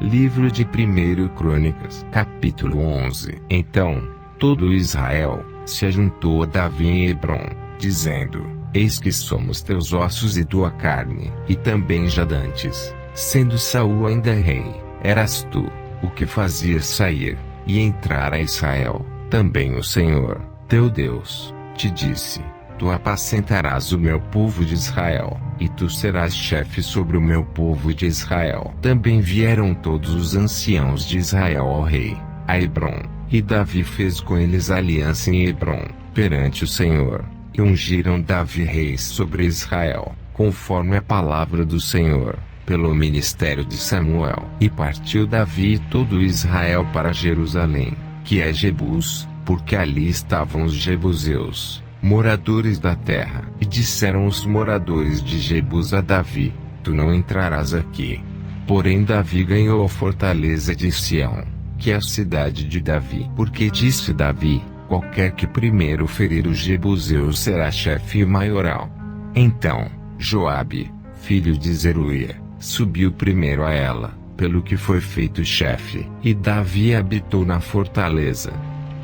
Livro de 1 Crônicas, capítulo 11. Então, todo Israel se ajuntou a Davi em Hebrom, dizendo: Eis que somos teus ossos e tua carne. E também já dantes, sendo Saul ainda rei, eras tu o que fazias sair e entrar a Israel. Também o Senhor, teu Deus, te disse: Tu apacentarás o meu povo de Israel, e tu serás chefe sobre o meu povo de Israel. Também vieram todos os anciãos de Israel ao rei, a Hebrom, e Davi fez com eles aliança em Hebrom, perante o Senhor, e ungiram Davi rei sobre Israel, conforme a palavra do Senhor, pelo ministério de Samuel. E partiu Davi e todo Israel para Jerusalém, que é Jebus, porque ali estavam os jebuseus, moradores da terra. E disseram os moradores de Jebus a Davi: Tu não entrarás aqui. Porém Davi ganhou a fortaleza de Sião, que é a cidade de Davi. Porque disse Davi: Qualquer que primeiro ferir os jebuseus será chefe maioral. Então, Joabe, filho de Zeruia, subiu primeiro a ela, pelo que foi feito chefe. E Davi habitou na fortaleza,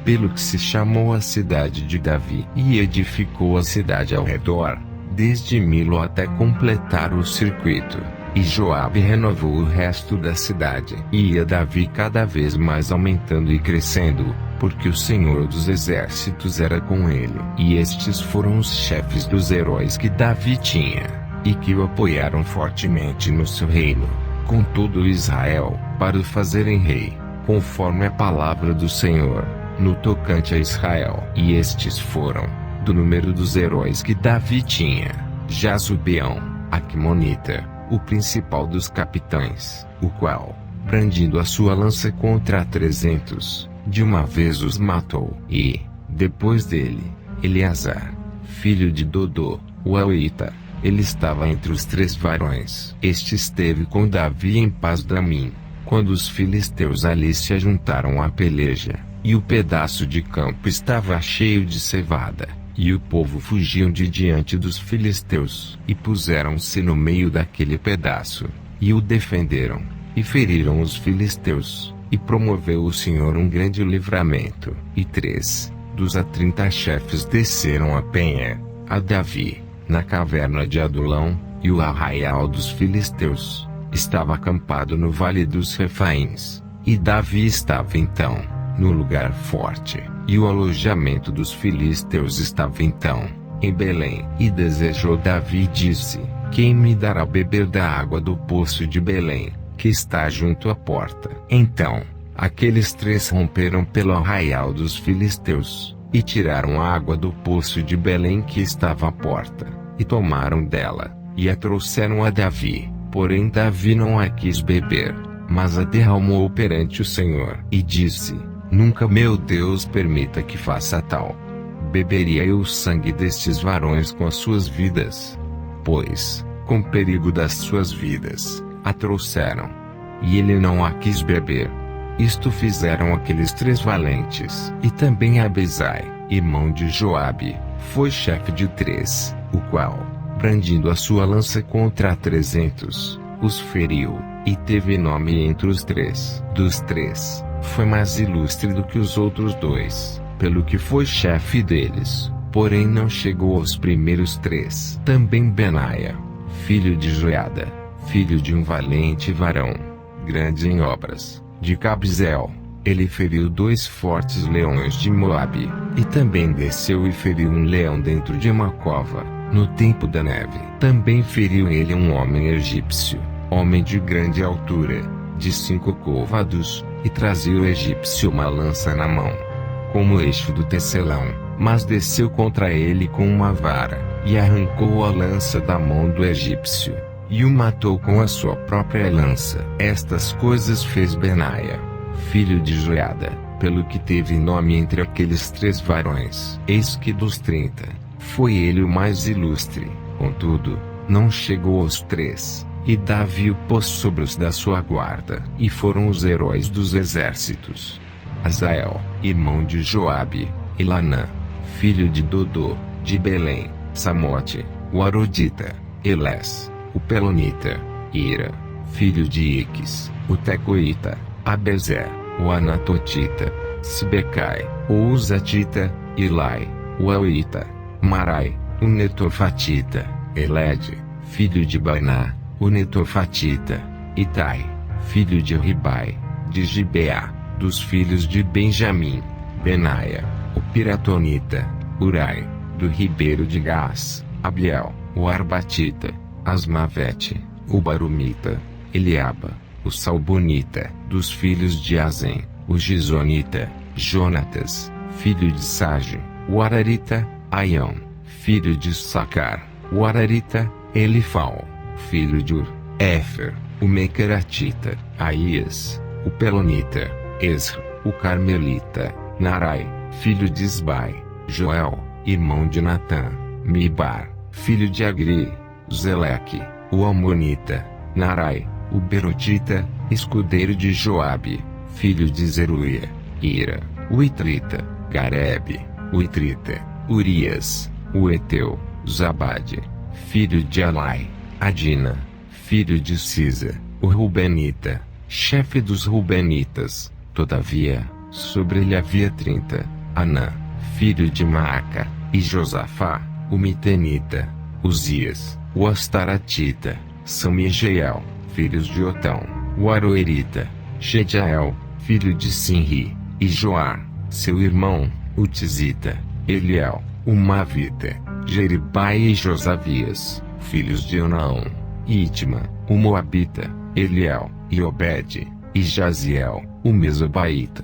pelo que se chamou a cidade de Davi. E edificou a cidade ao redor, desde Milo até completar o circuito. E Joabe renovou o resto da cidade. E ia Davi cada vez mais aumentando e crescendo, porque o Senhor dos exércitos era com ele. E estes foram os chefes dos heróis que Davi tinha, e que o apoiaram fortemente no seu reino, com todo Israel, para o fazerem rei, conforme a palavra do Senhor, no tocante a Israel. E estes foram, do número dos heróis que Davi tinha, Jazubeão, Aquimonita, o principal dos capitães, o qual, brandindo a sua lança contra 300, de uma vez os matou. E, depois dele, Eleazar, filho de Dodô, o Aoita, ele estava entre os 3 varões. Este esteve com Davi em Pas-damim, quando os filisteus ali se ajuntaram à peleja, e o pedaço de campo estava cheio de cevada, e o povo fugiam de diante dos filisteus, e puseram-se no meio daquele pedaço, e o defenderam, e feriram os filisteus, e promoveu o Senhor um grande livramento. E 3 dos a 30 chefes desceram a penha, a Davi, na caverna de Adulão, e o arraial dos filisteus estava acampado no vale dos Refaíns. E Davi estava então no lugar forte, e o alojamento dos filisteus estava então em Belém. E desejou Davi e disse: Quem me dará beber da água do poço de Belém, que está junto à porta? Então, aqueles 3 romperam pelo arraial dos filisteus, e tiraram a água do poço de Belém que estava à porta, e tomaram dela, e a trouxeram a Davi. Porém Davi não a quis beber, mas a derramou perante o Senhor. E disse: Nunca, meu Deus, permita que faça tal. Beberia eu o sangue destes varões com as suas vidas? Pois, com perigo das suas vidas, a trouxeram. E ele não a quis beber. Isto fizeram aqueles 3 valentes. E também Abisai, irmão de Joabe, foi chefe de 3, o qual, brandindo a sua lança contra 300, os feriu, e teve nome entre os 3. Dos 3, foi mais ilustre do que os outros 2, pelo que foi chefe deles, porém não chegou aos primeiros 3. Também Benaia, filho de Joiada, filho de um valente varão, grande em obras, de Cabzeel, ele feriu 2 fortes leões de Moabe, e também desceu e feriu um leão dentro de uma cova, no tempo da neve. Também feriu ele um homem egípcio, homem de grande altura, de 5 côvados, e trazia o egípcio uma lança na mão, como o eixo do tecelão, mas desceu contra ele com uma vara, e arrancou a lança da mão do egípcio, e o matou com a sua própria lança. Estas coisas fez Benaia, filho de Joiada, pelo que teve nome entre aqueles 3 varões. Eis que dos 30, foi ele o mais ilustre, contudo, não chegou aos 3. E Davi o pôs sobre os da sua guarda, e foram os heróis dos exércitos: Azael, irmão de Joabe, Elanã, filho de Dodô, de Belém, Samote, o Arodita, Elés, o Pelonita, Ira, filho de Iques, o Tecoíta, Abezer, o Anatotita, Sibecai, o Uzatita, Ilai, o Auita, Marai, o Netofatita, Elede, filho de Bainá, o Netofatita, Itai, filho de Ribai, de Gibeá, dos filhos de Benjamim, Benaia, o Piratonita, Urai, do ribeiro de Gás, Abiel, o Arbatita, Asmavete, o Barumita, Eliaba, o Salbonita, dos filhos de Azem, o Gizonita, Jonatas, filho de Sage, o Ararita, Aião, filho de Sacar, o Ararita, Elifal, filho de Ur, Éfer, o Mequeratita, Aías, o Pelonita, Esra, o Carmelita, Narai, filho de Isbai, Joel, irmão de Natã, Mibar, filho de Agri, Zeleque, o Amonita, Narai, o Berotita, escudeiro de Joabe, filho de Zeruia, Ira, o Itrita, Garebe, o Itrita, Urias, o Eteu, Zabade, filho de Alai, Adina, filho de Sisa, o Rubenita, chefe dos Rubenitas. Todavia, sobre ele havia 30, Anã, filho de Maaca, e Josafá, o Mitenita, Uzias, o Astaratita, Samigeel, filhos de Otão, o Aroerita, Gediael, filho de Sinri, e Joar, seu irmão, o Tizita, Eliel, o Mavita, Jeribai e Josavias, filhos de Onaão, Itma, o Moabita, Eliel, e Obed, e Jaziel, o Mesobaíta,